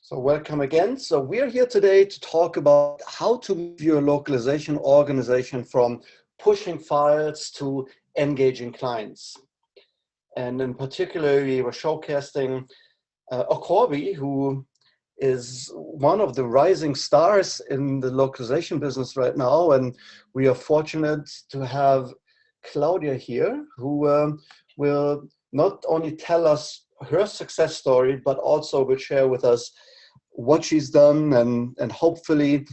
So welcome again. So we're here today to talk about how to move your localization organization from pushing files to engaging clients. And in particular, we were showcasing Corby, who is one of the rising stars in the localization business right now. And we are fortunate to have Claudia here, who will not only tell us her success story, but also will share with us what she's done, and hopefully,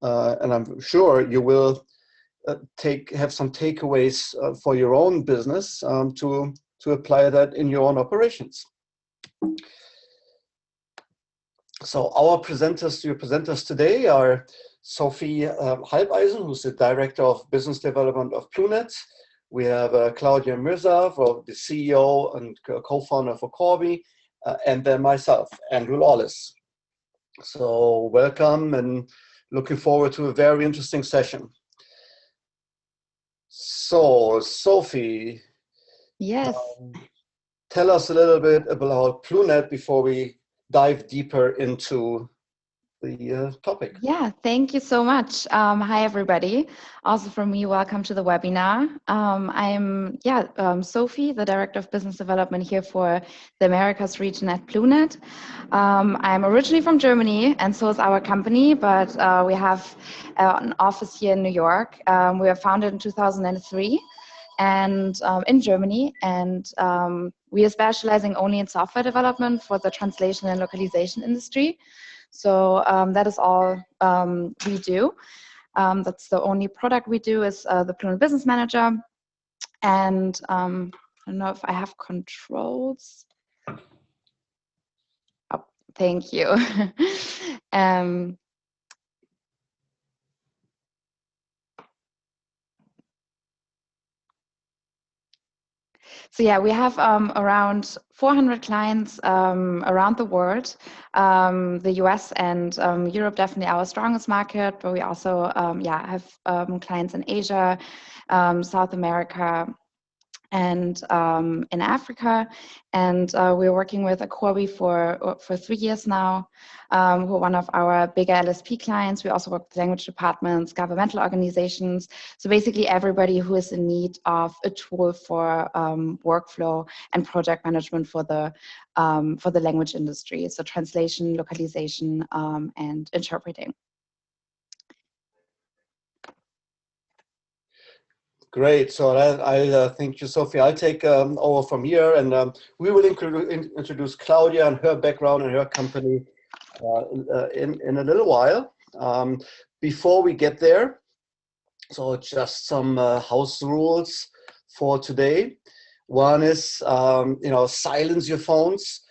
and I'm sure you will have some takeaways for your own business to apply that in your own operations. So our presenters today are Sophie Halbeisen, who's the Director of Business Development of BlueNet. We have Claudia Mirza, the CEO and co-founder for Corby, and then myself, Andrew Lawless. So welcome, and looking forward to a very interesting session. So Sophie, yes, tell us a little bit about BlueNet before we dive deeper into the topic. Yeah, thank you so much. Hi, everybody. Also from me, welcome to the webinar. I'm Sophie, the Director of Business Development here for the Americas region at BlueNet. I'm originally from Germany, and so is our company, but we have an office here in New York. We were founded in 2003 and in Germany, and we are specializing only in software development for the translation and localization industry. So that is all we do. That's the only product we do is the BlueNet Business Manager. And I don't know if I have controls. Oh, thank you. So yeah, we have around 400 clients around the world. The US and Europe definitely our strongest market, but we also have clients in Asia, South America, and in Africa. And we're working with Corby for 3 years now. Who are one of our bigger LSP clients. We also work with language departments, governmental organizations. So basically everybody who is in need of a tool for workflow and project management for the language industry. So translation, localization, and interpreting. Great. So I thank you, Sophie. I'll take over from here, and we will introduce Claudia and her background and her company in a little while. Before we get there, so just some house rules for today. One is, silence your phones,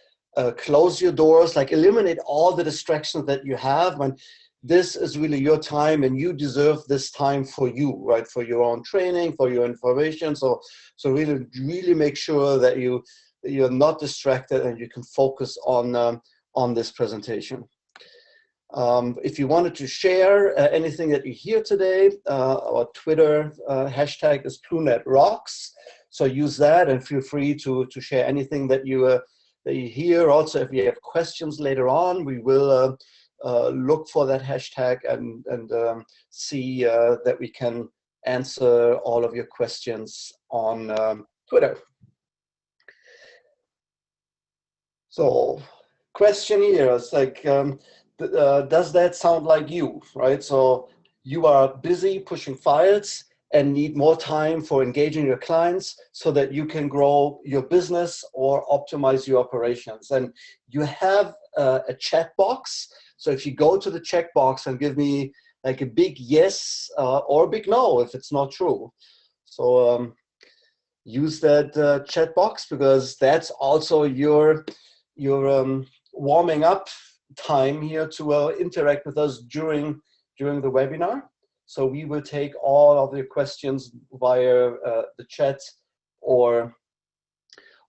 close your doors, like eliminate all the distractions that you have. When this is really your time, and you deserve this time for you, right? For your own training, for your information. So really make sure that you're not distracted and you can focus on this presentation. If you wanted to share anything that you hear today, our Twitter hashtag is BlueNetRocks. So use that and feel free to share anything that you hear. Also, if you have questions later on, we will look for that hashtag and see that we can answer all of your questions on Twitter. So, question here is like, does that sound like you, right? So you are busy pushing files and need more time for engaging your clients so that you can grow your business or optimize your operations. And you have a chat box. So if you go to the checkbox and give me like a big yes or a big no if it's not true. So use that chat box, because that's also your warming up time here to interact with us during the webinar. So we will take all of your questions via the chat or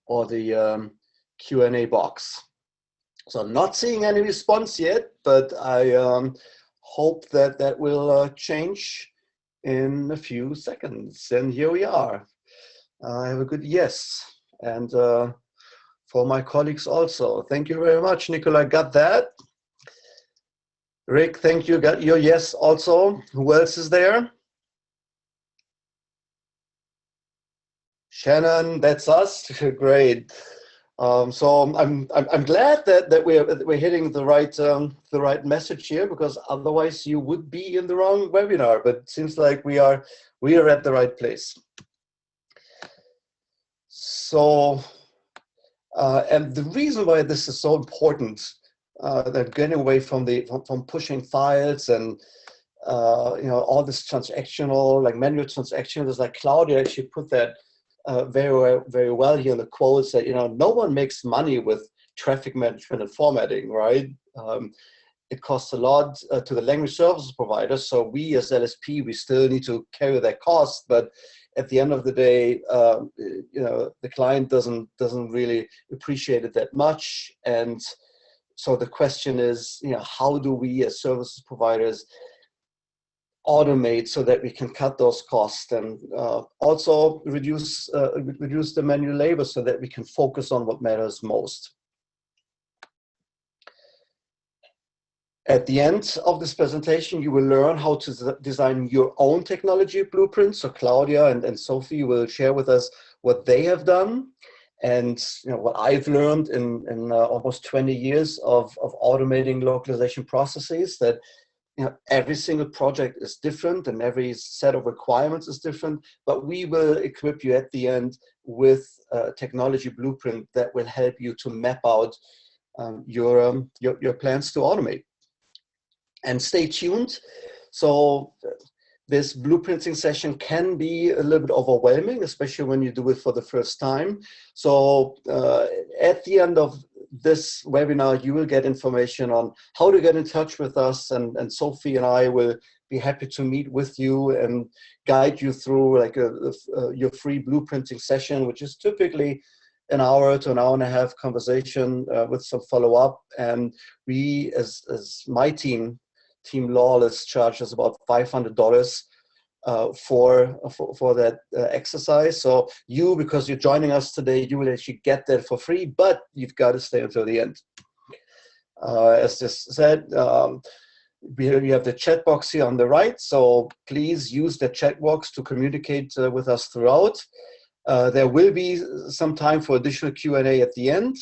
the Q&A box. So I'm not seeing any response yet, but I hope that will change in a few seconds. And here we are. I have a good yes. And for my colleagues also. Thank you very much, Nicola. Got that? Rick, thank you. Got your yes also. Who else is there? Shannon, that's us. Great. So I'm glad that we're hitting the right message here, because otherwise you would be in the wrong webinar. But it seems like we are at the right place. So and the reason why this is so important, that getting away from pushing files and all this transactional, like manual transactions, is like Claudia actually put that very well here in the quotes, that no one makes money with traffic management and formatting, right? It costs a lot to the language services providers, so we as LSP, we still need to carry that cost, but at the end of the day, the client doesn't really appreciate it that much. And so the question is, how do we as services providers automate so that we can cut those costs, and also reduce the manual labor so that we can focus on what matters most. At the end of this presentation, you will learn how to design your own technology blueprint. So Claudia and Sophie will share with us what they have done, and what I've learned in almost 20 years of automating localization processes, that every single project is different and every set of requirements is different, but we will equip you at the end with a technology blueprint that will help you to map out your plans to automate. And stay tuned. So this blueprinting session can be a little bit overwhelming, especially when you do it for the first time. So at the end of this webinar, you will get information on how to get in touch with us, and Sophie and I will be happy to meet with you and guide you through like your free blueprinting session, which is typically an hour to an hour and a half conversation with some follow-up. And we, as my Team Lawless, charges about $500 for that exercise. So because you're joining us today, you will actually get that for free, but you've got to stay until the end. As just said, we have the chat box here on the right, so please use the chat box to communicate with us throughout. There will be some time for additional Q&A at the end.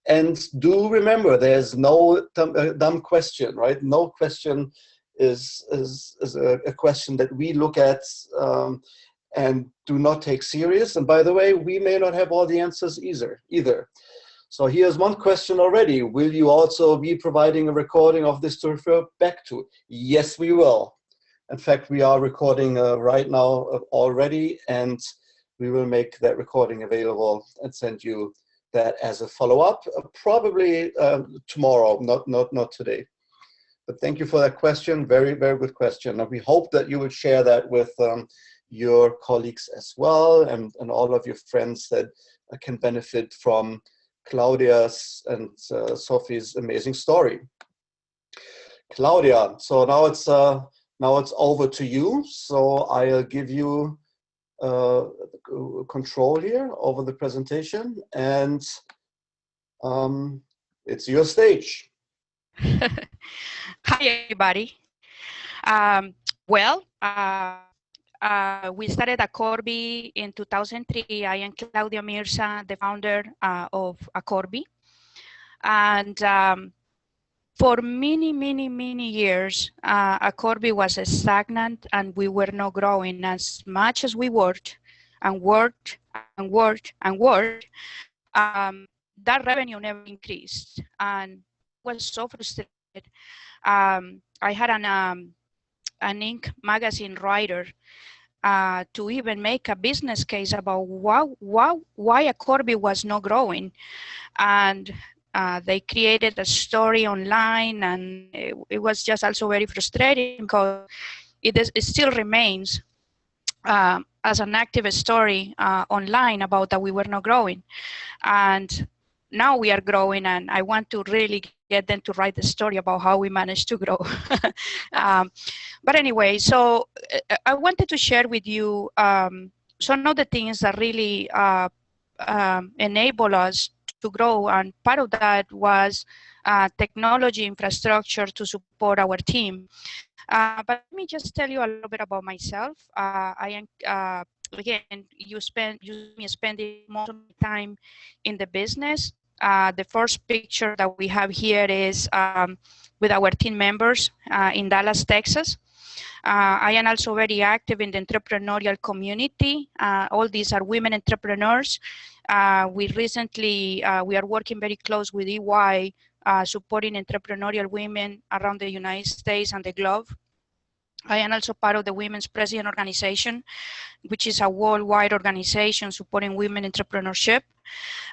And do remember, there's no dumb question, right? No question is a question that we look at and do not take serious. And by the way, we may not have all the answers either. So here's one question already. Will you also be providing a recording of this to refer back to? Yes, we will. In fact, we are recording right now already, and we will make that recording available and send you that as a follow-up, probably tomorrow, not today. But thank you for that question. Very, very good question. And we hope that you will share that with your colleagues as well, and all of your friends that can benefit from Claudia's and Sophie's amazing story. Claudia, so now it's over to you. So I'll give you control here over the presentation, and it's your stage. Hi, everybody. We started Acorbi in 2003. I am Claudia Mirza, the founder of Acorbi. And for many years, Acorbi was stagnant, and we were not growing. As much as we worked, that revenue never increased, and was so frustrated. I had an Inc. magazine writer to even make a business case about why Acorbi was not growing, and they created a story online, and it was just also very frustrating because it still remains as an active story online about that we were not growing. And now we are growing, and I want to really get them to write the story about how we managed to grow. But anyway, so I wanted to share with you some of the things that really enable us to grow, and part of that was technology infrastructure to support our team. But let me just tell you a little bit about myself. I am again, you see me spending most of my time in the business. The first picture that we have here is with our team members in Dallas, Texas. I am also very active in the entrepreneurial community. All these are women entrepreneurs. We are working very close with EY, supporting entrepreneurial women around the United States and the globe. I am also part of the Women's President Organization, which is a worldwide organization supporting women entrepreneurship.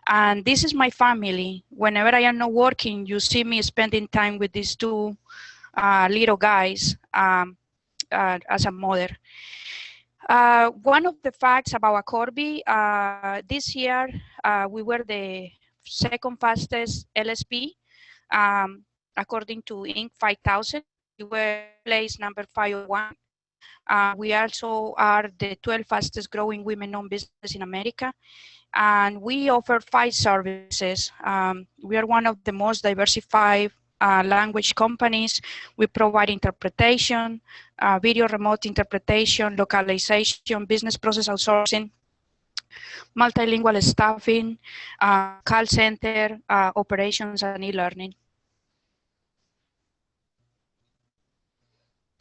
And this is my family. Whenever I am not working, you see me spending time with these two little guys as a mother. One of the facts about Corby, this year we were the second fastest LSP according to Inc. 5000. We were placed number 501. We also are the 12th fastest growing women-owned business in America. And we offer 5 services. We are one of the most diversified language companies. We provide interpretation, video remote interpretation, localization, business process outsourcing, multilingual staffing, call center, operations, and e-learning.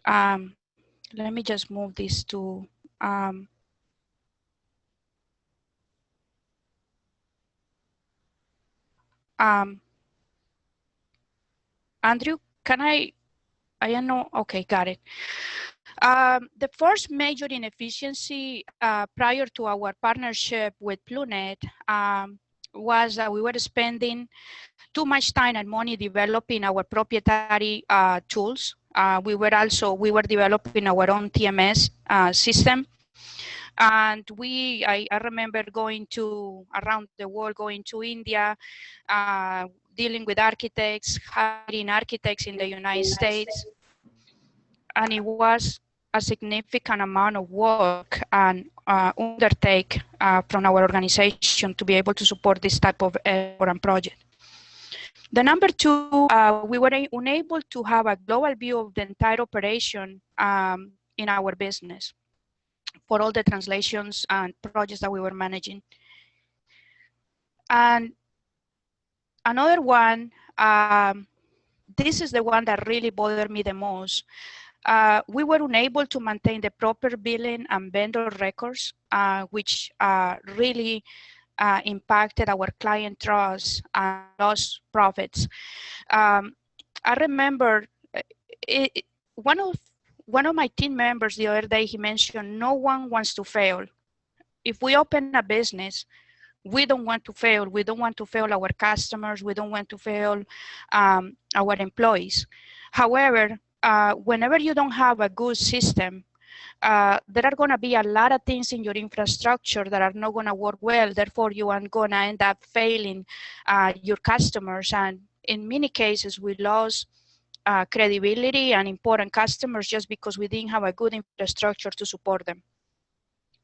Let me just move this to Andrew, can I don't know, okay, got it. The first major inefficiency prior to our partnership with BlueNet was that we were spending too much time and money developing our proprietary tools. We were developing our own TMS system. And I remember going to around the world, going to India, dealing with architects, hiring architects in the United States. And it was a significant amount of work and undertake from our organization to be able to support this type of effort and project. The number 2, we were unable to have a global view of the entire operation in our business for all the translations and projects that we were managing. And another one, this is the one that really bothered me the most. We were unable to maintain the proper billing and vendor records, which really impacted our client trust and lost profits. I remember one of my team members the other day, he mentioned, no one wants to fail. If we open a business, we don't want to fail. We don't want to fail our customers. We don't want to fail our employees. However, whenever you don't have a good system, there are going to be a lot of things in your infrastructure that are not going to work well. Therefore, you are going to end up failing your customers. And in many cases, we lost credibility and important customers just because we didn't have a good infrastructure to support them.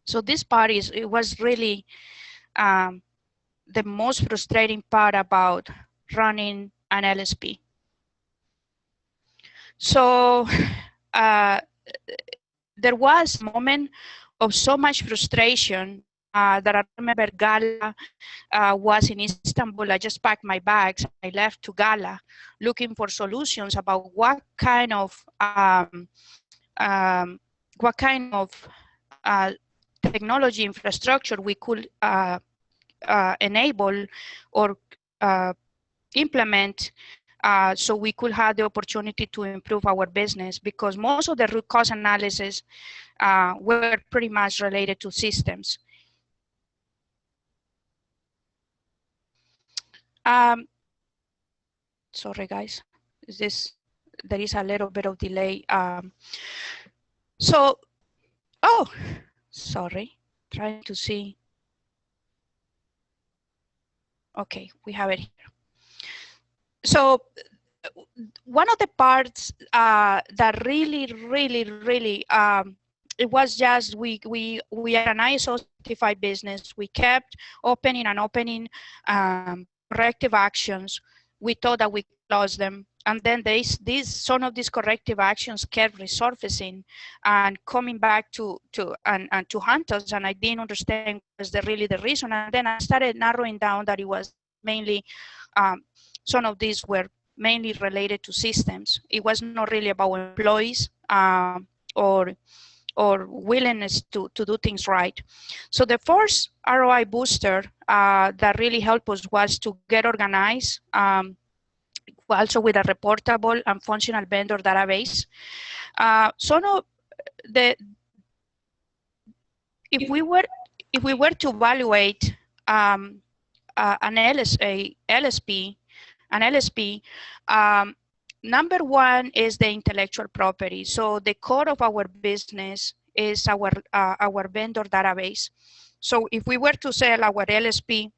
So this part it was really the most frustrating part about running an LSP. So there was a moment of so much frustration that I remember Gala was in Istanbul. I just packed my bags. I left to Gala looking for solutions about what kind of technology infrastructure we could enable or implement so we could have the opportunity to improve our business, because most of the root cause analysis were pretty much related to systems. Sorry guys, there is a little bit of delay. Sorry, trying to see. Okay, we have it here. So one of the parts that really, it was just we are an ISO certified business. We kept opening and opening corrective actions, we thought that we lost them. And then some of these corrective actions kept resurfacing and coming back to haunt us, and I didn't understand was really the reason. And then I started narrowing down that it was mainly some of these were mainly related to systems. It was not really about employees or willingness to do things right. So the first ROI booster that really helped us was to get organized, also with a reportable and functional vendor database. If we were to evaluate an LSP, number one is the intellectual property. So the core of our business is our vendor database. So if we were to sell our LSP,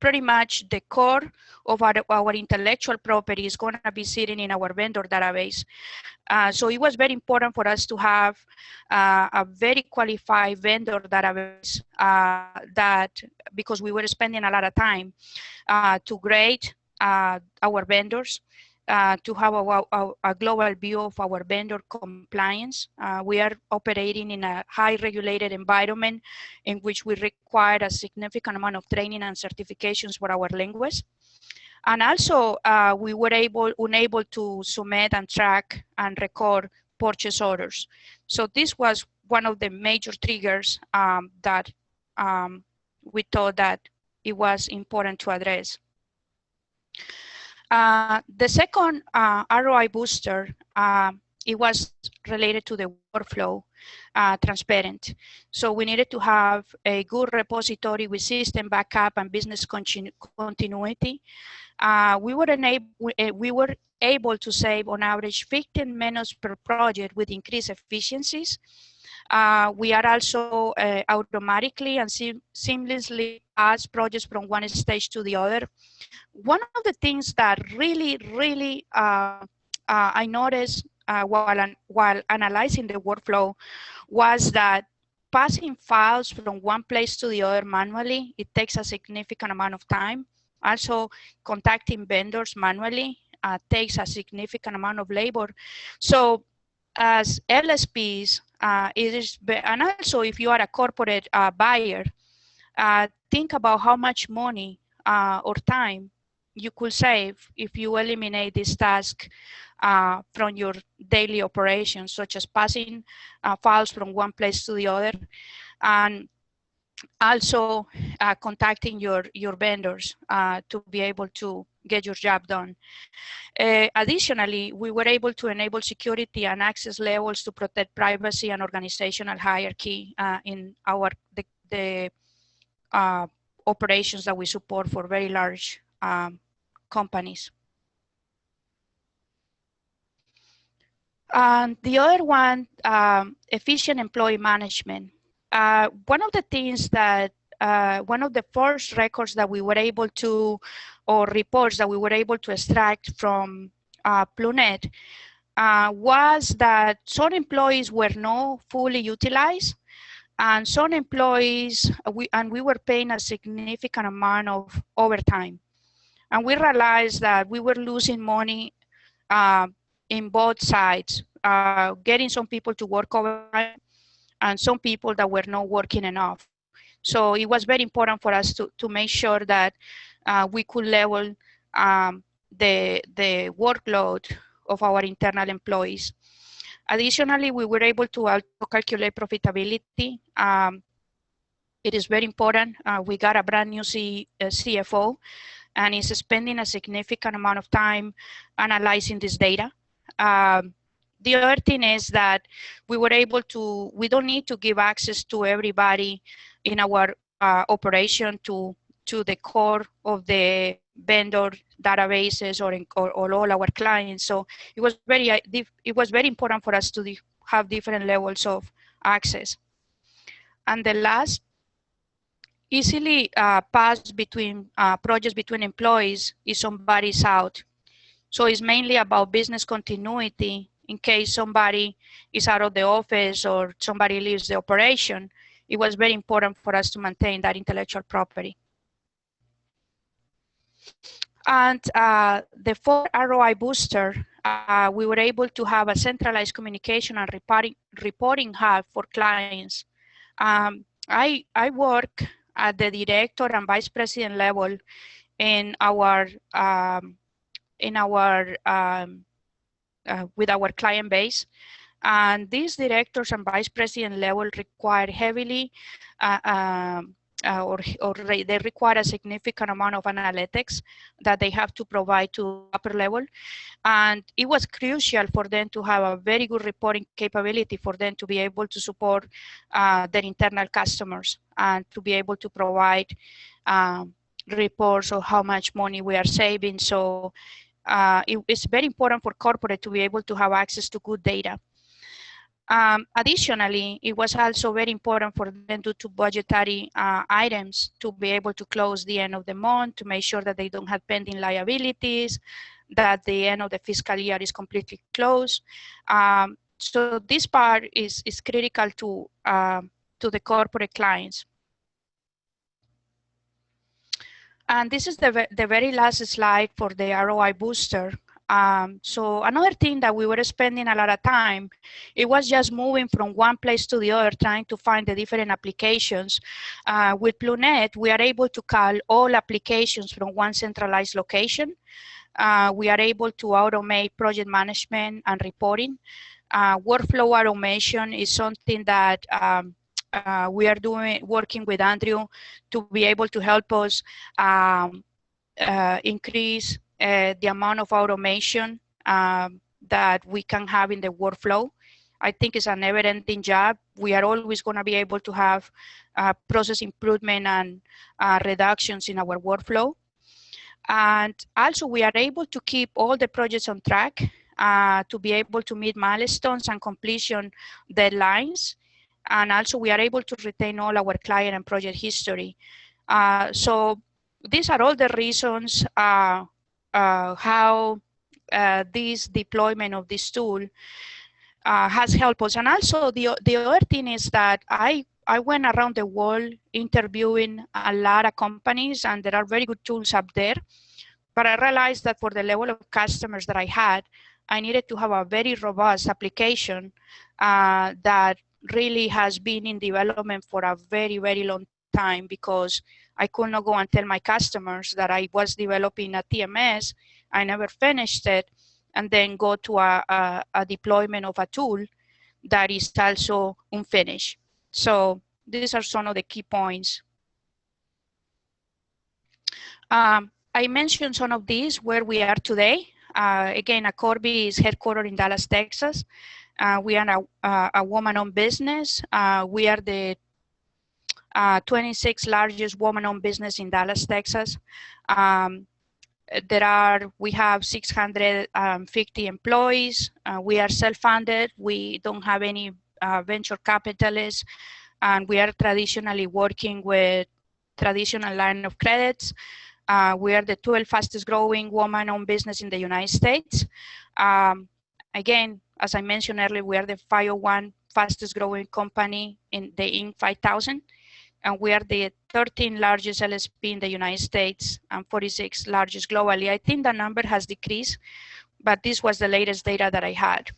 pretty much the core of our intellectual property is going to be sitting in our vendor database. So it was very important for us to have a very qualified vendor database because we were spending a lot of time to grade our vendors, to have a global view of our vendor compliance. We are operating in a high regulated environment in which we require a significant amount of training and certifications for our linguists. And also we were unable to submit and track and record purchase orders. So this was one of the major triggers that we thought that it was important to address. The second ROI booster, it was related to the workflow, transparent. So we needed to have a good repository with system backup and business continuity. We were able to save on average 15 minutes per project with increased efficiencies. We are also automatically and seamlessly pass projects from one stage to the other. One of the things that really I noticed while analyzing the workflow was that passing files from one place to the other manually, it takes a significant amount of time. Also, contacting vendors manually takes a significant amount of labor. So as LSPs, and also if you are a corporate buyer, think about how much money or time you could save if you eliminate this task from your daily operations, such as passing files from one place to the other, and also contacting your vendors to be able to get your job done. Additionally, we were able to enable security and access levels to protect privacy and organizational hierarchy in the operations that we support for very large companies. The other one, efficient employee management. One of the things that, one of the first records that we were able to, or reports that we were able to extract from BlueNet was that some employees were not fully utilized, and some employees, we were paying a significant amount of overtime. And we realized that we were losing money in both sides, getting some people to work overtime and some people that were not working enough. So it was very important for us to make sure that we could level the workload of our internal employees. Additionally, we were able to also calculate profitability. It is very important. We got a brand new CFO, and is spending a significant amount of time analyzing this data. The other thing is that we were able to, we don't need to give access to everybody in our operation to the core of the vendor databases or all our clients. So it was very important for us to have different levels of access. And the last, easily pass between projects between employees if somebody's out. So it's mainly about business continuity in case somebody is out of the office or somebody leaves the operation. It was very important for us to maintain that intellectual property. And the 4 ROI booster, we were able to have a centralized communication and reporting hub for clients. I work at the director and vice president level in our with our client base. And these directors and vice president level require heavily, or they require a significant amount of analytics that they have to provide to upper level. And it was crucial for them to have a very good reporting capability for them to be able to support their internal customers and to be able to provide reports of how much money we are saving. So it's very important for corporate to be able to have access to good data. Additionally, it was also very important for them due to budgetary items to be able to close the end of the month, to make sure that they don't have pending liabilities, that the end of the fiscal year is completely closed. So this part is critical to the corporate clients. And this is the very last slide for the ROI booster. So another thing that we were spending a lot of time, it was just moving from one place to the other, trying to find the different applications. With BlueNet, we are able to call all applications from one centralized location. We are able to automate project management and reporting. Workflow automation is something that we are working with Andrew to be able to help us increase the amount of automation that we can have in the workflow. I think it's a never-ending job. We are always going to be able to have process improvement and reductions in our workflow. And also, we are able to keep all the projects on track to be able to meet milestones and completion deadlines. And also, we are able to retain all our client and project history. So these are all the reasons how this deployment of this tool has helped us. And also, the other thing is that I went around the world interviewing a lot of companies, and there are very good tools up there. But I realized that for the level of customers that I had, I needed to have a very robust application that really has been in development for a very, very long time, because I could not go and tell my customers that I was developing a TMS, I never finished it, and then go to a deployment of a tool that is also unfinished. So these are some of the key points. I mentioned some of these where we are today. Again, Corby is headquartered in Dallas, Texas. We are a woman-owned business. We are the 26th largest woman-owned business in Dallas, Texas. We have 650 employees. We are self-funded. We don't have any venture capitalists, and we are traditionally working with traditional line of credits. We are the 12th fastest growing woman-owned business in the United States. Again, as I mentioned earlier, we are the 501 fastest growing company in the Inc. 5000. And we are the 13th largest LSP in the United States and 46th largest globally. I think the number has decreased, but this was the latest data that I had.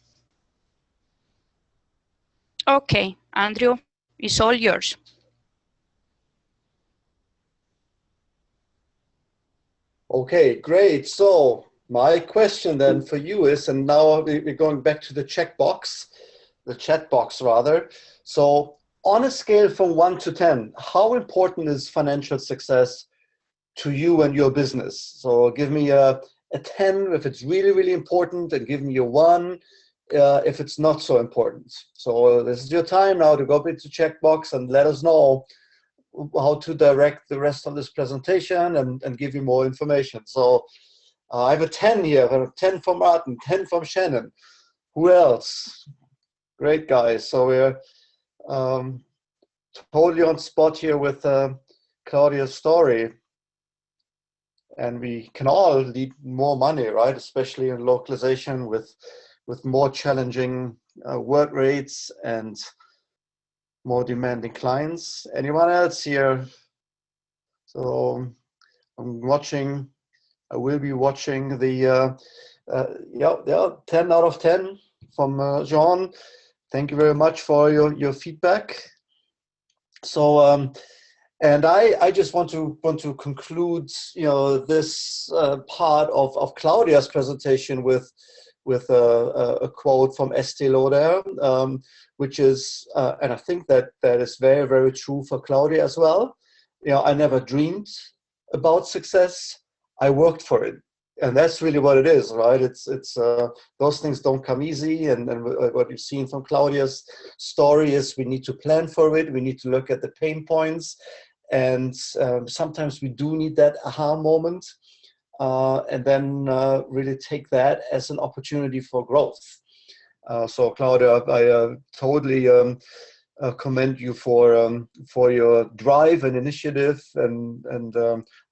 Okay, Andrew, it's all yours. Okay, great. So my question then for you is, and now we're going back to the checkbox, the chat box rather. So on a scale from 1 to 10, how important is financial success to you and your business? So give me a 10 if it's really, really important, and give me a 1 if it's not so important. So this is your time now to go up into checkbox and let us know how to direct the rest of this presentation and give you more information. So I have a 10 here, I have a 10 from Martin, 10 from Shannon. Who else? Great, guys. So we're totally on spot here with Claudias Story. And we can all need more money, right? Especially in localization with more challenging work rates and more demanding clients. Anyone else here? So I'm watching I will be watching the, yeah, 10 out of 10 from Jean. Thank you very much for your feedback. So, and I just want to conclude, this part of Claudia's presentation with a quote from Estée Lauder, which is, and I think that is very, very true for Claudia as well. I never dreamed about success. I worked for it. And that's really what it is, right? It's those things don't come easy. And what you've seen from Claudia's story is we need to plan for it. We need to look at the pain points. And sometimes we do need that aha moment. And then really take that as an opportunity for growth. So Claudia, I totally commend you for your drive and initiative. And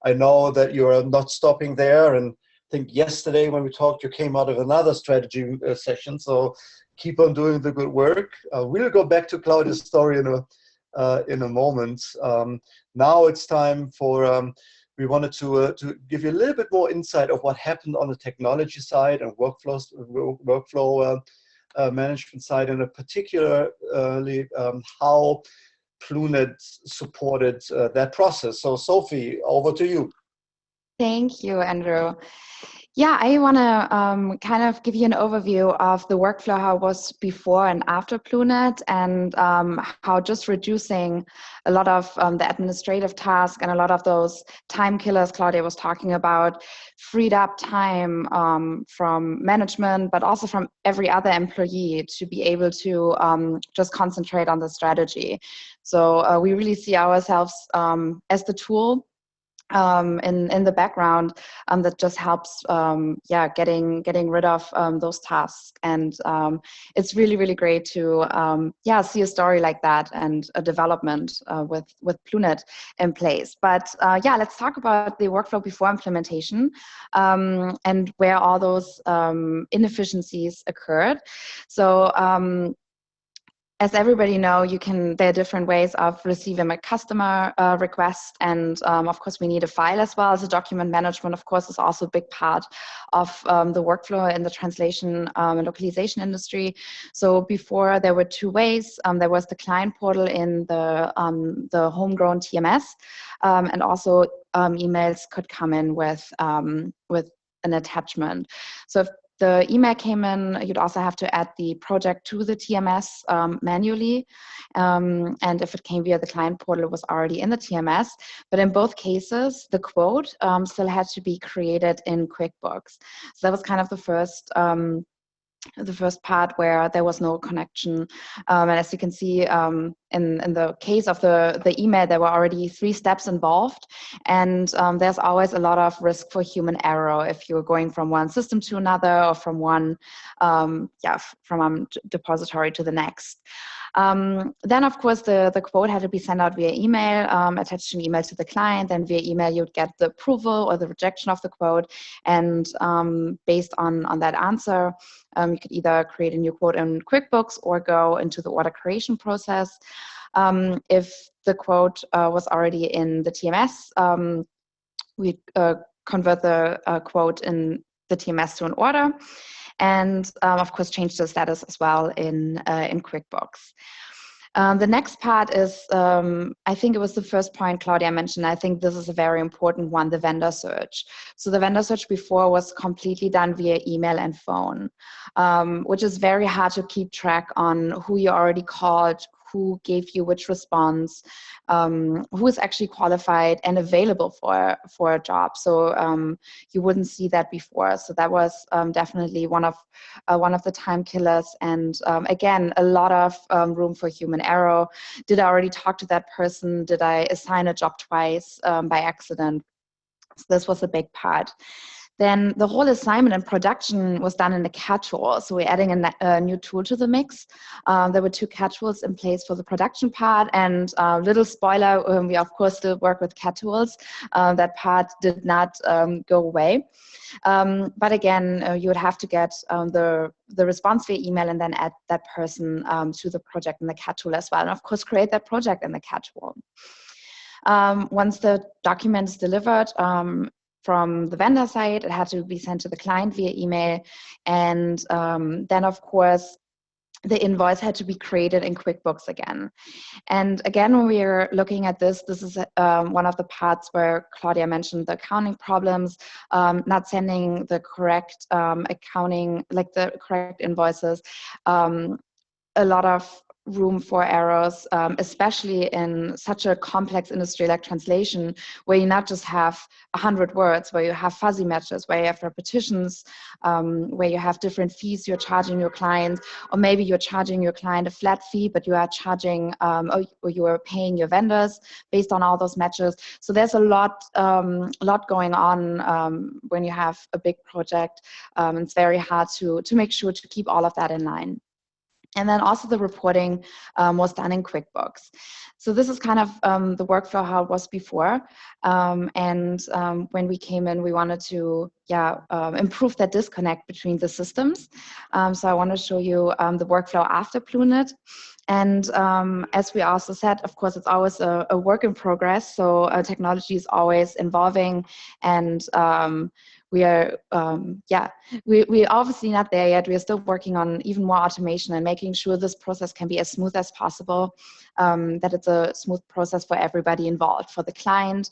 I know that you're not stopping there. And I think yesterday when we talked, you came out of another strategy session. So keep on doing the good work. We'll go back to Claudia's story in a moment. Now it's time for, we wanted to give you a little bit more insight of what happened on the technology side and workflow management side, and particularly how BlueNet supported that process. So Sophie, over to you. Thank you, Andrew. Yeah, I want to kind of give you an overview of the workflow, how it was before and after BlueNet, and how just reducing a lot of the administrative tasks and a lot of those time killers Claudia was talking about freed up time from management, but also from every other employee to be able to just concentrate on the strategy. So we really see ourselves as the tool in the background that just helps getting rid of those tasks. And it's really great to see a story like that and a development with BlueNet in place. But let's talk about the workflow before implementation and where all those inefficiencies occurred. So as everybody know, there are different ways of receiving a customer request, and of course we need a file as well. So document management, of course, is also a big part of the workflow in the translation and localization industry. So before there were two ways. There was the client portal in the homegrown TMS, and also emails could come in with an attachment. So if the email came in, you'd also have to add the project to the TMS manually. And if it came via the client portal, it was already in the TMS. But in both cases, the quote still had to be created in Quickbooks. So that was kind of the first part where there was no connection. And as you can see, in the case of the email, there were already 3 steps involved. And there's always a lot of risk for human error if you're going from one system to another, or from one depository to the next. Then, of course, the quote had to be sent out via email, attached an email to the client. Then via email, you'd get the approval or the rejection of the quote. And based on that answer, you could either create a new quote in QuickBooks or go into the order creation process. If the quote was already in the TMS, we convert the quote in the TMS to an order. And of course, change the status as well in QuickBooks. The next part is, I think it was the first point Claudia mentioned. I think this is a very important one, the vendor search. So the vendor search before was completely done via email and phone, which is very hard to keep track on who you already called, who gave you which response, who is actually qualified and available for a job. So you wouldn't see that before. So that was definitely one of the time killers. And again, a lot of room for human error. Did I already talk to that person? Did I assign a job twice by accident? So this was a big part. Then the whole assignment and production was done in the CAD tool. So we're adding a new tool to the mix. There were 2 CAD tools in place for the production part. And little spoiler, we of course still work with CAD tools. That part did not go away. But again, you would have to get the response via email and then add that person to the project in the CAD tool as well. And of course, create that project in the CAD tool. Once the document is delivered, from the vendor side, it had to be sent to the client via email, and then of course the invoice had to be created in Quickbooks again. And again, when we are looking at this, this is one of the parts where Claudia mentioned the accounting problems, not sending the correct accounting, like the correct invoices, a lot of room for errors, especially in such a complex industry like translation, where you not just have 100 words, where you have fuzzy matches, where you have repetitions, where you have different fees you're charging your clients, or maybe you're charging your client a flat fee, but you are charging, or you are paying your vendors based on all those matches. So there's a lot going on when you have a big project. It's very hard to make sure to keep all of that in line. And then also the reporting was done in Quickbooks. So this is kind of the workflow how it was before. When we came in, we wanted to improve that disconnect between the systems. So I want to show you the workflow after BlueNet. And as we also said, of course, it's always a work in progress. So technology is always evolving, and we are, we're obviously not there yet. We are still working on even more automation and making sure this process can be as smooth as possible, that it's a smooth process for everybody involved, for the client,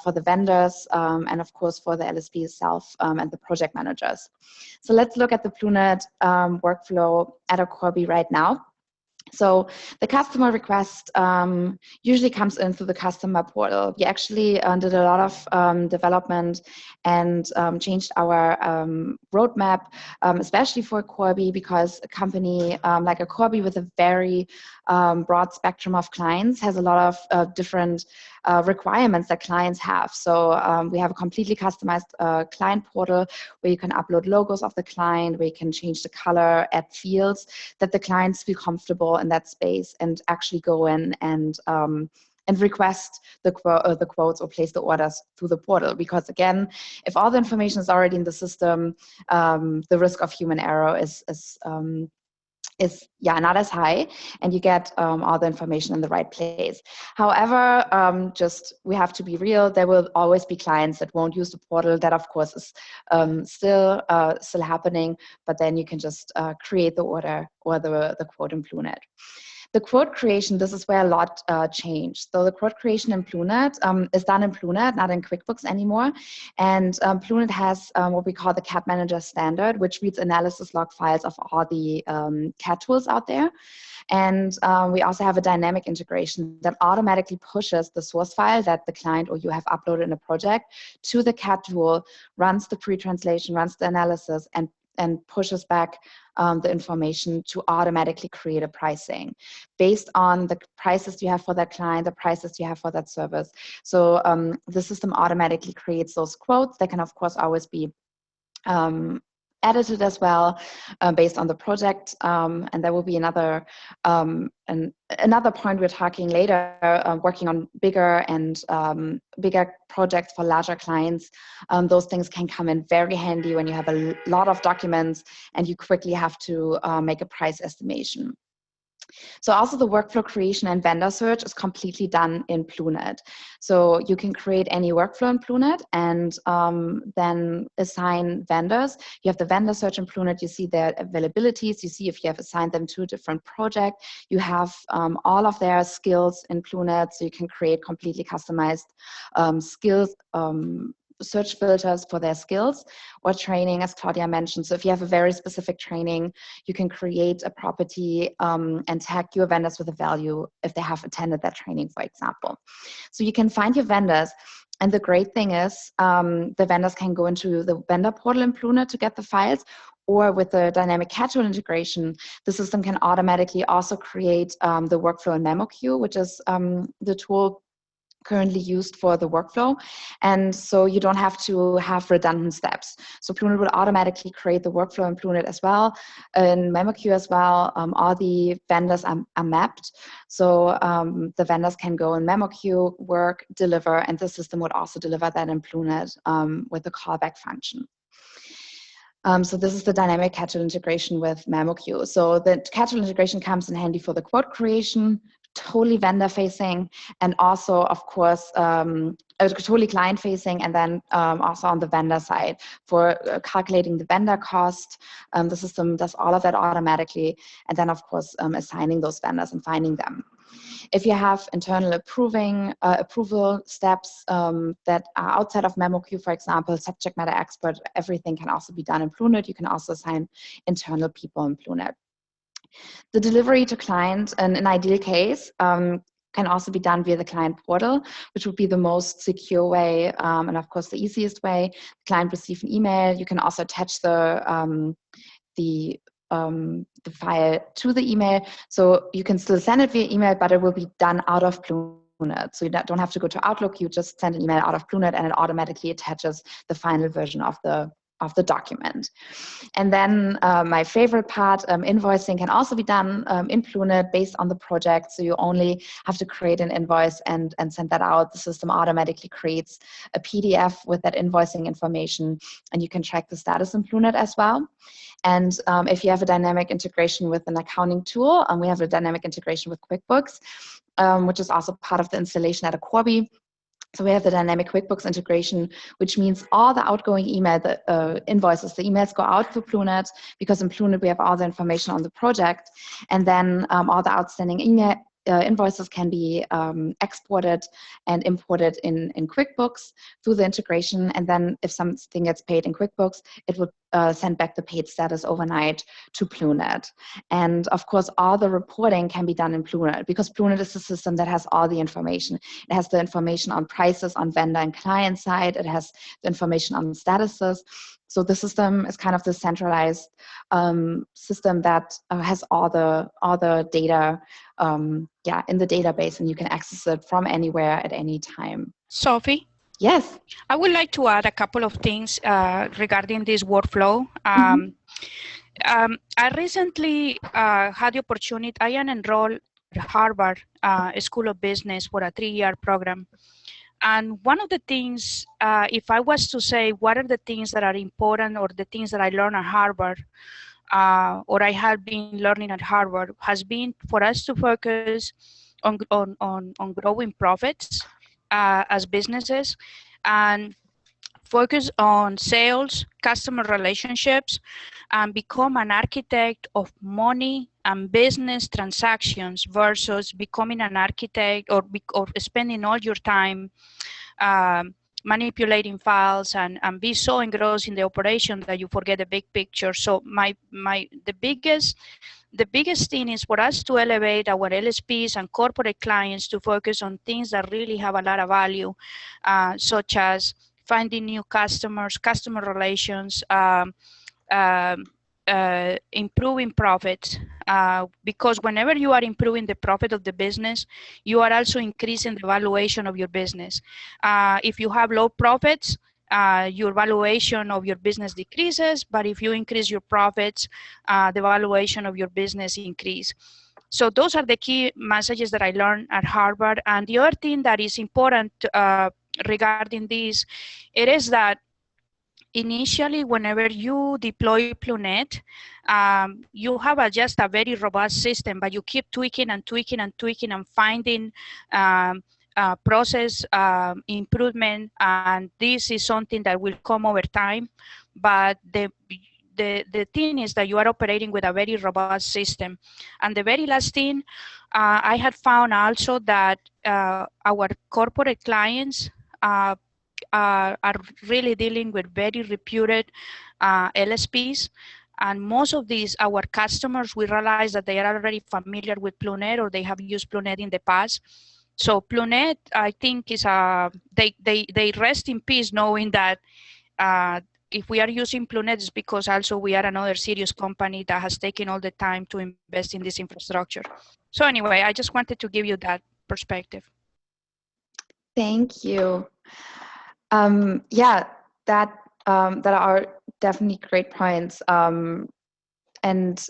for the vendors, and of course for the LSP itself and the project managers. So let's look at the BlueNet workflow at a Corby right now. So the customer request usually comes in through the customer portal. We actually did a lot of development and changed our roadmap, especially for Corby, because a company like a Corby with a very broad spectrum of clients has a lot of different requirements that clients have. So we have a completely customized client portal where you can upload logos of the client, where you can change the color, add fields that the clients feel comfortable in that space, and actually go in and request the quotes or place the orders through the portal. Because again, if all the information is already in the system, the risk of human error is not as high, and you get all the information in the right place. However, just we have to be real. There will always be clients that won't use the portal. That of course is still happening, but then you can just create the order or the quote in BlueNet. The quote creation, this is where a lot changed. So the quote creation in BlueNet is done in BlueNet, not in Quickbooks anymore. And BlueNet has what we call the CAT Manager standard, which reads analysis log files of all the CAT tools out there. And we also have a dynamic integration that automatically pushes the source file that the client or you have uploaded in a project to the CAT tool, runs the pre-translation, runs the analysis, and pushes back the information to automatically create a pricing based on the prices you have for that client, the prices you have for that service. So the system automatically creates those quotes. They can, of course, always be edited as well based on the project. And there will be another point we're talking later, working on bigger projects for larger clients. Those things can come in very handy when you have a lot of documents and you quickly have to make a price estimation. So also the workflow creation and vendor search is completely done in BlueNet. So you can create any workflow in BlueNet and then assign vendors. You have the vendor search in BlueNet. You see their availabilities. You see if you have assigned them to a different project. You have all of their skills in BlueNet, so you can create completely customized skills search filters for their skills or training, as Claudia mentioned. So if you have a very specific training, you can create a property and tag your vendors with a value if they have attended that training, for example. So you can find your vendors. And the great thing is the vendors can go into the vendor portal in BlueNet to get the files, or with the dynamic CAT tool integration, the system can automatically also create the workflow in Memoq, which is the tool currently used for the workflow. And so you don't have to have redundant steps. So BlueNet will automatically create the workflow in BlueNet as well, in Memoq as well. All the vendors are mapped. So the vendors can go in Memoq, work, deliver, and the system would also deliver that in BlueNet with the callback function. So this is the dynamic CAT tool integration with Memoq. So the CAT tool integration comes in handy for the quote creation, totally vendor facing, and also, of course, totally client facing, and then also on the vendor side for calculating the vendor cost. The system does all of that automatically, and then of course assigning those vendors and finding them. If you have internal approval steps that are outside of Memoq, for example, subject matter expert, everything can also be done in BlueNet. You can also assign internal people in BlueNet. The delivery to client, in an ideal case, can also be done via the client portal, which would be the most secure way and of course the easiest way. The client receives an email. You can also attach the file to the email, so you can still send it via email, but it will be done out of BlueNet. So you don't have to go to Outlook. You just send an email out of BlueNet, and it automatically attaches the final version of the document. And then my favorite part, invoicing can also be done in BlueNet based on the project. So you only have to create an invoice and send that out. The system automatically creates a PDF with that invoicing information, and you can track the status in BlueNet as well. And if you have a dynamic integration with an accounting tool, we have a dynamic integration with Quickbooks, which is also part of the installation at Corby. So we have the dynamic Quickbooks integration, which means all the outgoing email, the invoices, the emails go out to BlueNet, because in BlueNet we have all the information on the project, and then all the outstanding invoices can be exported and imported in Quickbooks through the integration. And then if something gets paid in Quickbooks, it would send back the paid status overnight to BlueNet. And of course, all the reporting can be done in BlueNet, because BlueNet is the system that has all the information. It has the information on prices on vendor and client side. It has the information on statuses. So the system is kind of the centralized system that has all the data in the database, and you can access it from anywhere at any time. Sophie? Yes. I would like to add a couple of things regarding this workflow. I recently had the opportunity, I am enrolled at Harvard School of Business for a 3-year program. And one of the things, if I was to say what are the things that are important, or the things that I learned at Harvard, or I have been learning at Harvard, has been for us to focus on growing profits as businesses, and focus on sales, customer relationships, and become an architect of money and business transactions, versus becoming an architect or spending all your time manipulating files and be so engrossed in the operation that you forget the big picture. So the biggest thing is for us to elevate our LSPs and corporate clients to focus on things that really have a lot of value, such as finding new customers, customer relations, improving profits, because whenever you are improving the profit of the business, you are also increasing the valuation of your business. If you have low profits, your valuation of your business decreases, but if you increase your profits, the valuation of your business increase. So those are the key messages that I learned at Harvard. And the other thing that is important regarding this, it is that initially, whenever you deploy BlueNet, you have just a very robust system, but you keep tweaking and tweaking and tweaking and finding process improvement, and this is something that will come over time. But the thing is that you are operating with a very robust system. And the very last thing, I had found also that our corporate clients are really dealing with very reputed LSPs. And most of these, our customers, we realize that they are already familiar with BlueNet, or they have used BlueNet in the past. So BlueNet, I think, is they rest in peace knowing that if we are using BlueNet, it's because also we are another serious company that has taken all the time to invest in this infrastructure. So anyway, I just wanted to give you that perspective. Thank you. Yeah, that are definitely great points. And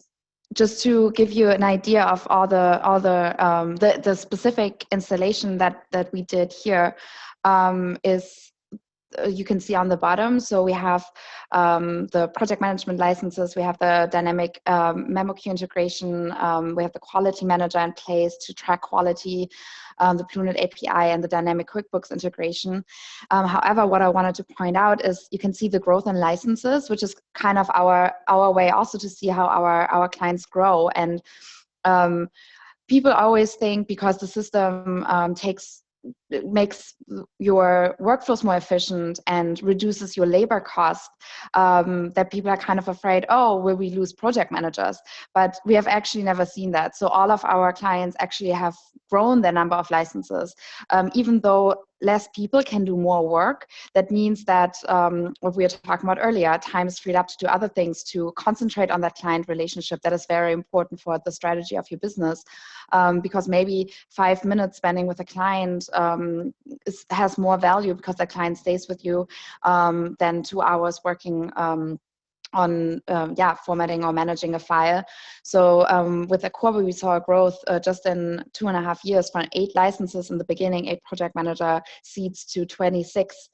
just to give you an idea of all the specific installation that we did here, is you can see on the bottom. So we have the project management licenses, we have the dynamic Memoq integration, we have the quality manager in place to track quality, the BlueNet API, and the dynamic Quickbooks integration. However, what I wanted to point out is you can see the growth in licenses, which is kind of our way also to see how our clients grow. And people always think because the system makes your workflows more efficient and reduces your labor cost, that people are kind of afraid, oh, will we lose project managers? But we have actually never seen that. So all of our clients actually have grown their number of licenses, even though less people can do more work. That means that what we were talking about earlier, time is freed up to do other things, to concentrate on that client relationship. That is very important for the strategy of your business, because maybe 5 minutes spending with a client has more value because the client stays with you than 2 hours working on formatting or managing a file. So with Aquabi, we saw a growth just in 2.5 years from 8 licenses in the beginning, 8 project manager seats to 26,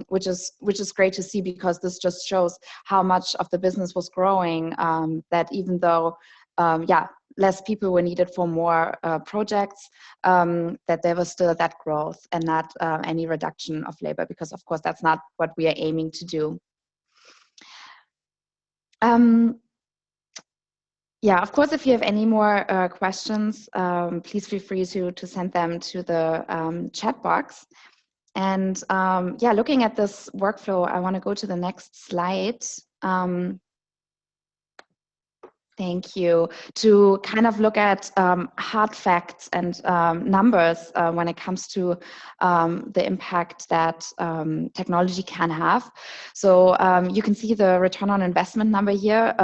which is great to see, because this just shows how much of the business was growing, that even though less people were needed for more projects, that there was still that growth and not any reduction of labor, because of course that's not what we are aiming to do. Of course, if you have any more questions, please feel free to send them to the chat box. And looking at this workflow, I want to go to the next slide. Thank you. To kind of look at hard facts and numbers when it comes to the impact that technology can have. So you can see the return on investment number here,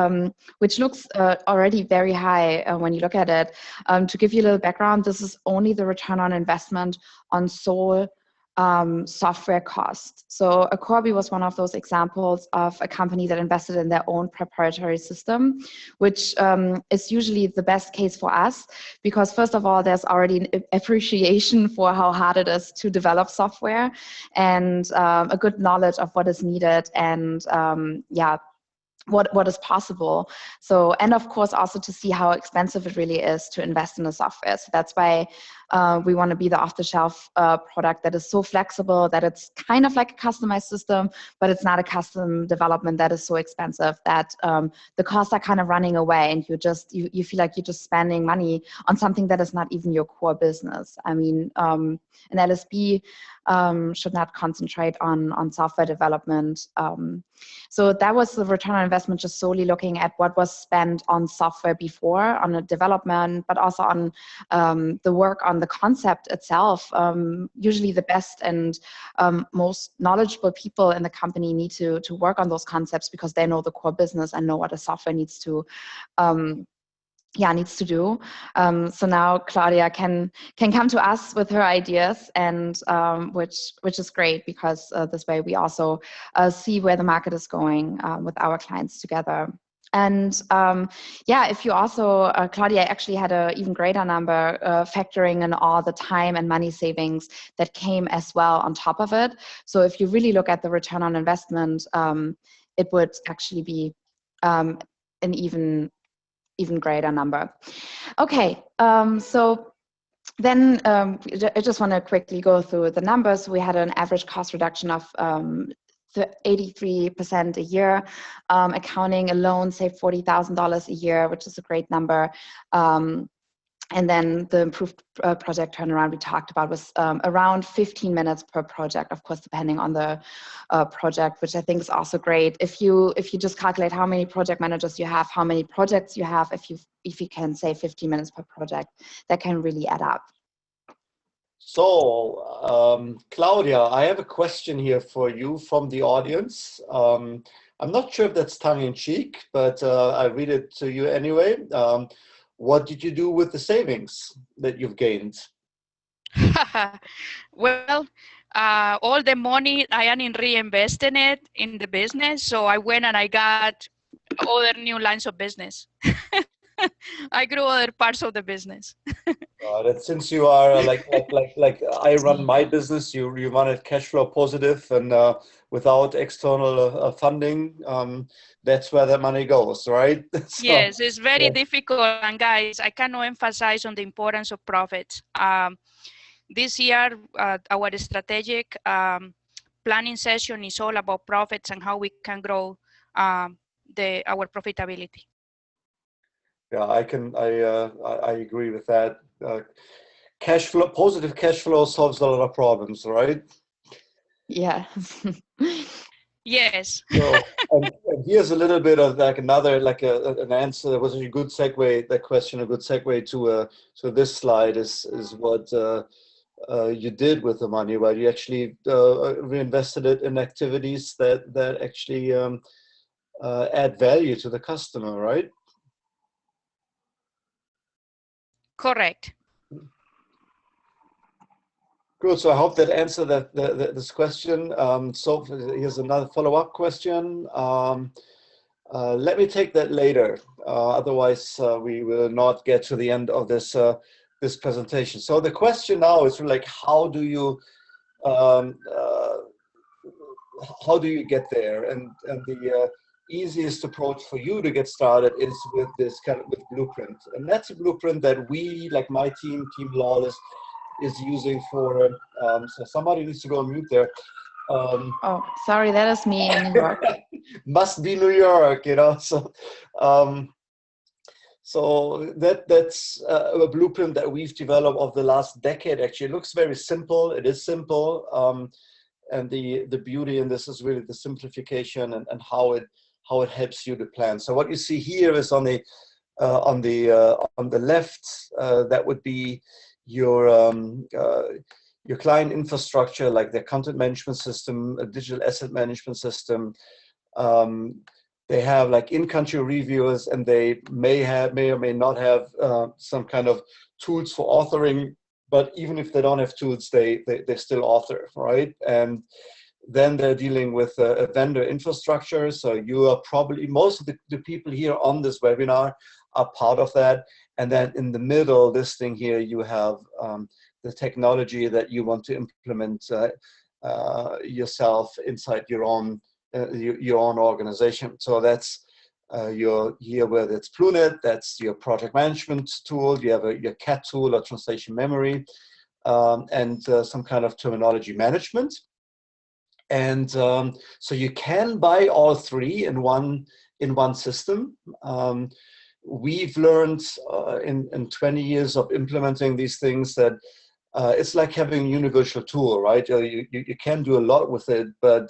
which looks already very high when you look at it. To give you a little background, this is only the return on investment on sole software cost. So Aquabi was one of those examples of a company that invested in their own proprietary system, which is usually the best case for us, because first of all, there's already an appreciation for how hard it is to develop software, and a good knowledge of what is needed, and what is possible. So, and of course also to see how expensive it really is to invest in the software. So that's why we want to be the off-the-shelf product that is so flexible that it's kind of like a customized system, but it's not a custom development that is so expensive that the costs are kind of running away, and you feel like you're just spending money on something that is not even your core business. I mean, an LSP should not concentrate on software development. So that was the return on investment, just solely looking at what was spent on software before, on the development, but also on the work on the concept itself. Usually the best and most knowledgeable people in the company need to work on those concepts, because they know the core business and know what the software needs to do. So now Claudia can come to us with her ideas, and which is great, because this way we also see where the market is going with our clients together. And if you also, Claudia actually had an even greater number, factoring in all the time and money savings that came as well on top of it. So if you really look at the return on investment, it would actually be an even greater number. Okay, so then I just want to quickly go through the numbers. We had an average cost reduction of 83% a year. Accounting alone saved $40,000 a year, which is a great number. And then the improved project turnaround we talked about was around 15 minutes per project, of course, depending on the project, which I think is also great. If you just calculate how many project managers you have, how many projects you have, if you can save 15 minutes per project, that can really add up. So, Claudia, I have a question here for you from the audience. I'm not sure if that's tongue-in-cheek, but I read it to you anyway. What did you do with the savings that you've gained? Well, all the money I am reinvesting it in the business. So I went and I got other new lines of business. I grew other parts of the business. That since you are like I run my business, you run it cash flow positive and without external funding, that's where the money goes, right? So, Yes, it's very difficult. And guys, I cannot emphasize on the importance of profits. This year, our strategic planning session is all about profits and how we can grow our profitability. Yeah, I agree with that. Positive cash flow solves a lot of problems, right? Yeah. Yes. So, and here's a little bit of like another an answer. That was a good segue. That question, a good segue to this slide is what you did with the money, where you actually reinvested it in activities that actually add value to the customer, right? Correct. Good. So I hope that answered this question. So here's another follow-up question. Let me take that later. Otherwise, we will not get to the end of this this presentation. So the question now is like, how do you get there? And the easiest approach for you to get started is with this with Blueprint, and that's a blueprint that we, like my team Lawless, is using for. So somebody needs to go on mute there. Oh, sorry, that is me in New York. Must be New York, you know. So, so that's a blueprint that we've developed over the last decade. Actually, it looks very simple. It is simple, and the beauty in this is really the simplification and how it helps you to plan. So what you see here is on the left, that would be your client infrastructure, like their content management system, a digital asset management system. They have like in-country reviewers, and they may or may not have some kind of tools for authoring. But even if they don't have tools, they still author, right? And then they're dealing with a vendor infrastructure. So you are probably, most of the people here on this webinar are part of that. And then in the middle, this thing here, you have the technology that you want to implement yourself inside your own organization. So that's here where it's BlueNet, that's your project management tool. You have your CAT tool or translation memory, and some kind of terminology management. And so you can buy all three in one system. We've learned in 20 years of implementing these things that it's like having a universal tool, right? You can do a lot with it, but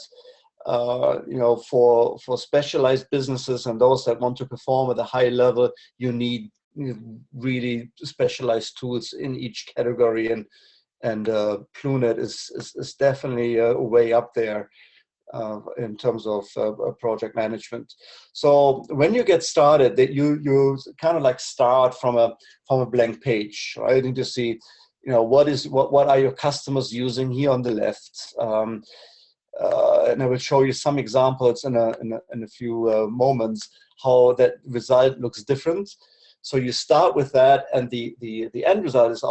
you know, for specialized businesses and those that want to perform at a high level, you need really specialized tools in each category, and BlueNet is definitely way up there in terms of project management. So when you get started, that you kind of like start from a blank page, right? And you see, you know, what are your customers using here on the left. And I will show you some examples in a few moments how that result looks different. So you start with that, and the end result is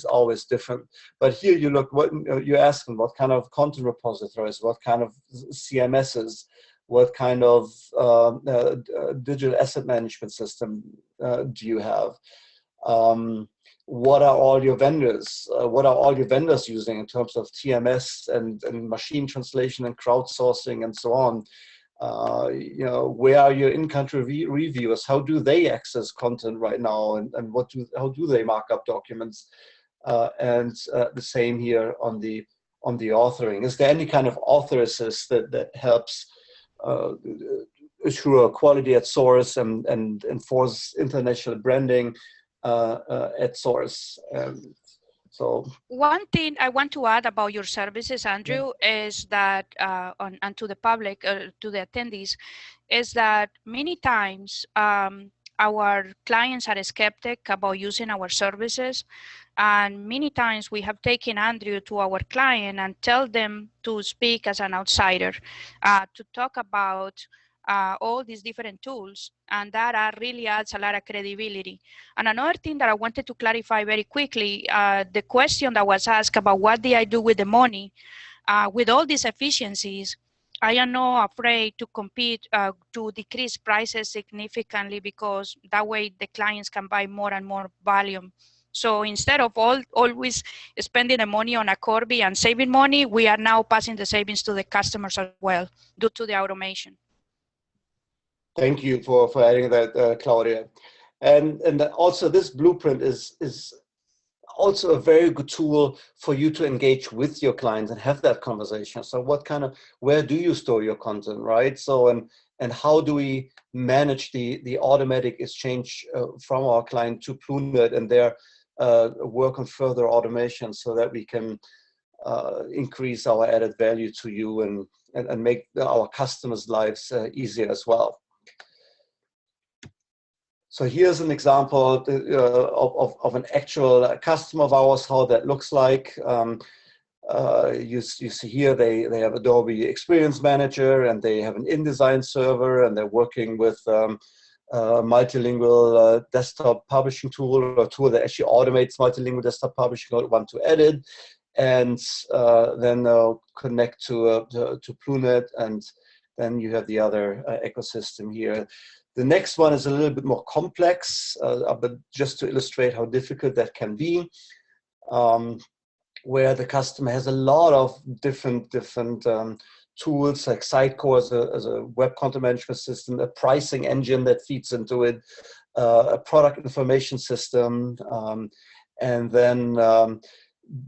always different. But here you look, what you're asking, what kind of content repositories, what kind of CMSs, what kind of digital asset management system do you have? What are all your vendors? What are all your vendors using in terms of TMS and machine translation and crowdsourcing and so on? You know, where are your in-country reviewers? How do they access content right now, and how do they mark up documents? And the same here on the authoring. Is there any kind of author assist that helps assure quality at source and enforce international branding at source? So one thing I want to add about your services, Andrew, is that and to the public, to the attendees, is that many times our clients are skeptic about using our services, and many times we have taken Andrew to our client and tell them to speak as an outsider, to talk about all these different tools, and that really adds a lot of credibility. And another thing that I wanted to clarify very quickly, the question that was asked about what did I do with the money, with all these efficiencies, I am not afraid to compete, to decrease prices significantly, because that way the clients can buy more and more volume. So instead of always spending the money on a Corby and saving money, we are now passing the savings to the customers as well due to the automation. Thank you for adding that, Claudia. And also this blueprint is also a very good tool for you to engage with your clients and have that conversation. So where do you store your content, right? So, and how do we manage the automatic exchange from our client to BlueNet and their work on further automation, so that we can increase our added value to you and make our customers' lives easier as well. So here's an example of an actual customer of ours, how that looks like. You see here they have Adobe Experience Manager, and they have an InDesign server, and they're working with multilingual desktop publishing tool, or a tool that actually automates multilingual desktop publishing, or want to edit, and then connect to BlueNet, and then you have the other ecosystem here. The next one is a little bit more complex, but just to illustrate how difficult that can be, where the customer has a lot of different tools, like Sitecore as a web content management system, a pricing engine that feeds into it, a product information system, and then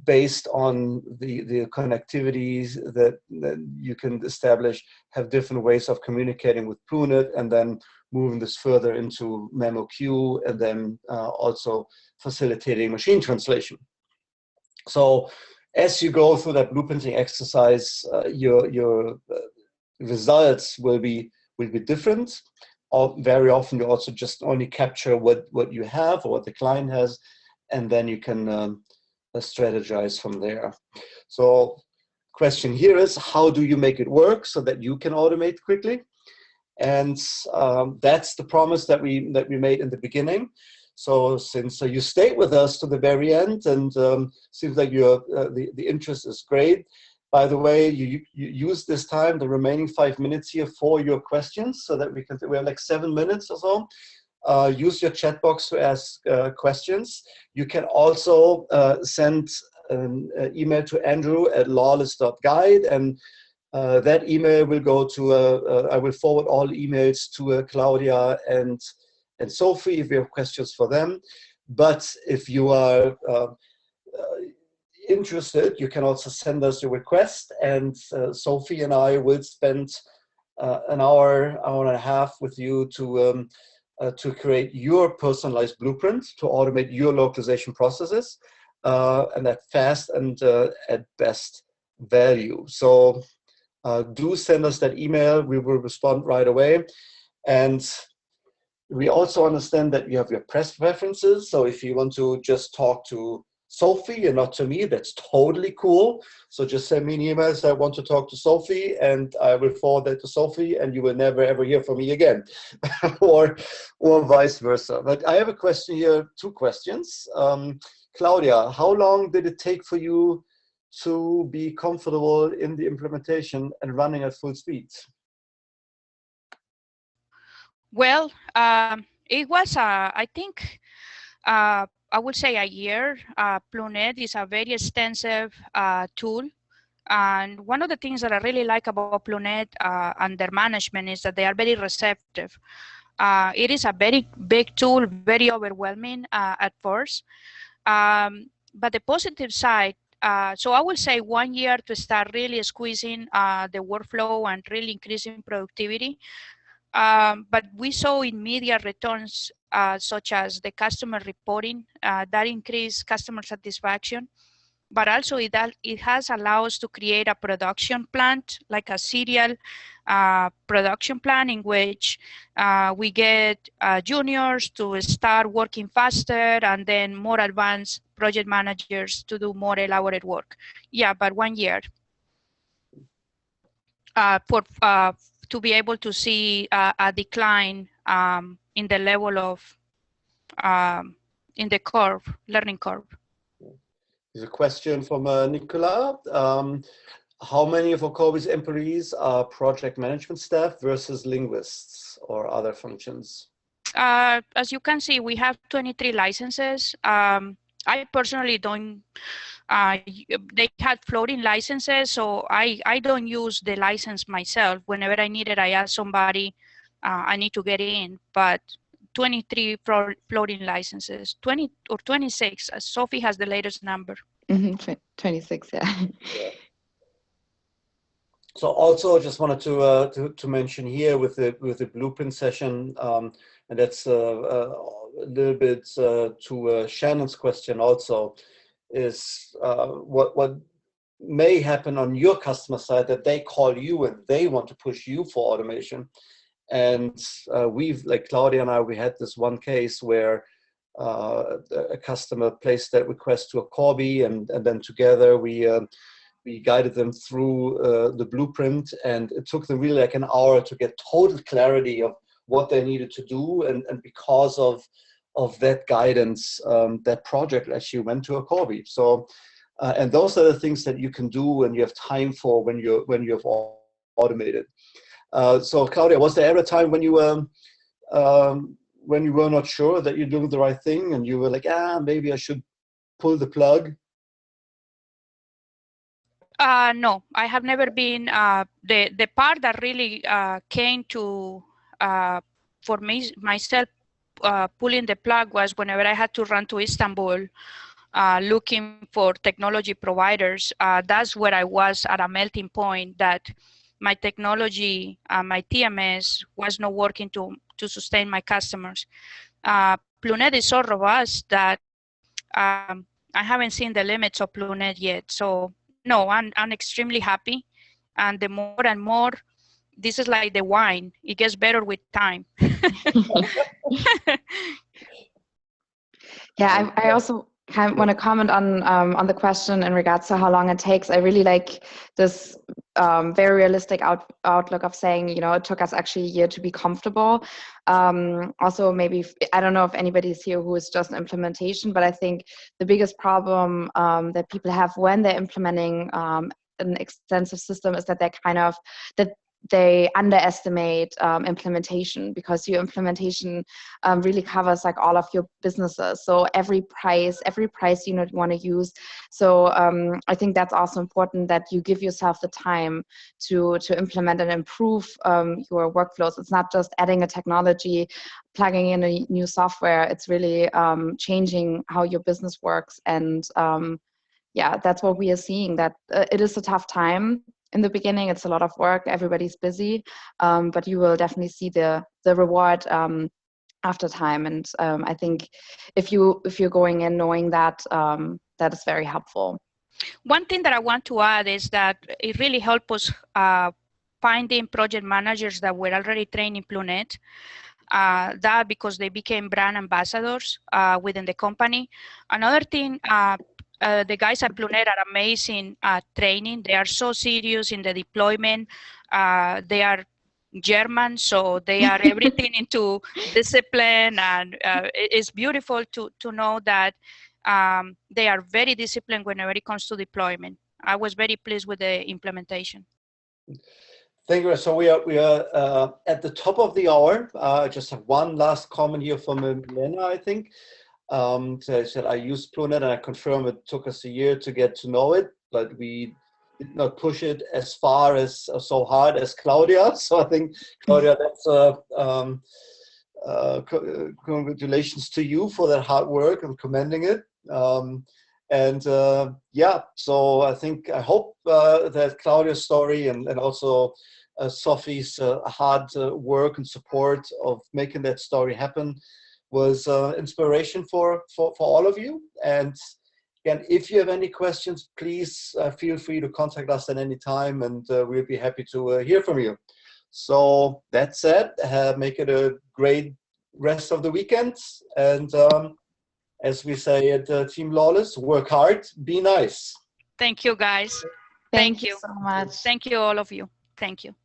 based on the connectivities that you can establish, have different ways of communicating with BlueNet, and then moving this further into Memoq, and then also facilitating machine translation. So as you go through that blueprinting exercise, your results will be different. Very often you also just only capture what you have or what the client has, and then you can strategize from there. So question here is, how do you make it work so that you can automate quickly? And that's the promise that we made in the beginning. So since you stayed with us to the very end, and seems like the interest is great. By the way, you use this time, the remaining 5 minutes here, for your questions, so that we have like 7 minutes or so. Use your chat box to ask questions. You can also send an email to andrew@lawless.guide, and that email will go to, I will forward all emails to Claudia and Sophie if you have questions for them. But if you are interested, you can also send us your request, and Sophie and I will spend an hour and a half with you to create your personalized blueprint to automate your localization processes, and at fast and at best value. So do send us that email. We will respond right away. And we also understand that you have your press preferences. So if you want to just talk to Sophie and not to me, that's totally cool. So just send me an email, say I want to talk to Sophie, and I will forward that to Sophie, and you will never ever hear from me again, or vice versa. But I have a question here, 2 questions. Claudia, how long did it take for you to be comfortable in the implementation and running at full speed? Well, it was, I think, I would say a year. BlueNet is a very extensive tool. And one of the things that I really like about BlueNet and their management is that they are very receptive. It is a very big tool, very overwhelming at first. But the positive side, so I would say 1 year to start really squeezing the workflow and really increasing productivity. But we saw immediate returns, such as the customer reporting that increased customer satisfaction. But also it has allowed us to create a production plan, like a serial production plan, in which we get juniors to start working faster, and then more advanced project managers to do more elaborate work. Yeah, but 1 year. to be able to see a decline in the level of in the curve, learning curve. There's a question from Nicola. How many of Okobi's employees are project management staff versus linguists or other functions? As you can see, we have 23 licenses. I personally don't, they had floating licenses, so I don't use the license myself. Whenever I need it, I ask somebody, I need to get in, but 23 floating licenses, 20 or 26, Sophie has the latest number. 26, yeah. So also just wanted to mention here with the blueprint session, and that's a little bit to Shannon's question also, is what may happen on your customer side, that they call you and they want to push you for automation. And we've, like Claudia and I, we had this one case where a customer placed that request to Okobi, and then together we guided them through the blueprint, and it took them really like an hour to get total clarity of what they needed to do, and because of that guidance, that project actually went to Okobi. So, and those are the things that you can do when you have time for, when you have automated. So Claudia, was there ever a time when you were not sure that you're doing the right thing, and you were like, maybe I should pull the plug? No, I have never been. The part that really came to for me myself pulling the plug was whenever I had to run to Istanbul looking for technology providers. That's where I was at a melting point, that my technology, my TMS was not working to sustain my customers. BlueNet is so robust that I haven't seen the limits of BlueNet yet. So no, I'm extremely happy. And the more and more, this is like the wine. It gets better with time. Yeah, I also kind of want to comment on the question in regards to how long it takes. I really like this very realistic outlook of saying, it took us actually a year to be comfortable. Also, maybe, I don't know if anybody's here who is just implementation, but I think the biggest problem that people have when they're implementing an extensive system is that they underestimate implementation, because your implementation really covers like all of your businesses. So every price you want to use. So I think that's also important, that you give yourself the time to implement and improve your workflows. It's not just adding a technology, plugging in a new software. It's really changing how your business works. And yeah, that's what we are seeing, that it is a tough time. In the beginning, it's a lot of work. Everybody's busy, but you will definitely see the reward after time. And I think if you're going in knowing that, that is very helpful. One thing that I want to add is that it really helped us finding project managers that were already trained in BlueNet. That because they became brand ambassadors within the company. Another thing. The guys at BlueNet are amazing at training. They are so serious in the deployment. They are German, so they are everything into discipline, and it's beautiful to know that they are very disciplined whenever it comes to deployment. I was very pleased with the implementation. Thank you. So we are at the top of the hour. I just have one last comment here from Milena, I think. So I said I used BlueNet, and I confirm it took us a year to get to know it, but we did not push it as far as so hard as Claudia. So I think, Claudia, that's congratulations to you for that hard work and commending it. Yeah, so I hope that Claudia's story and also Sophie's hard work and support of making that story happen was inspiration for all of you. And again, if you have any questions, please feel free to contact us at any time, and we'll be happy to hear from you. So that said, make it a great rest of the weekend. And as we say at Team Lawless, work hard, be nice. Thank you, guys. Thank you so much. Thank you, all of you. Thank you.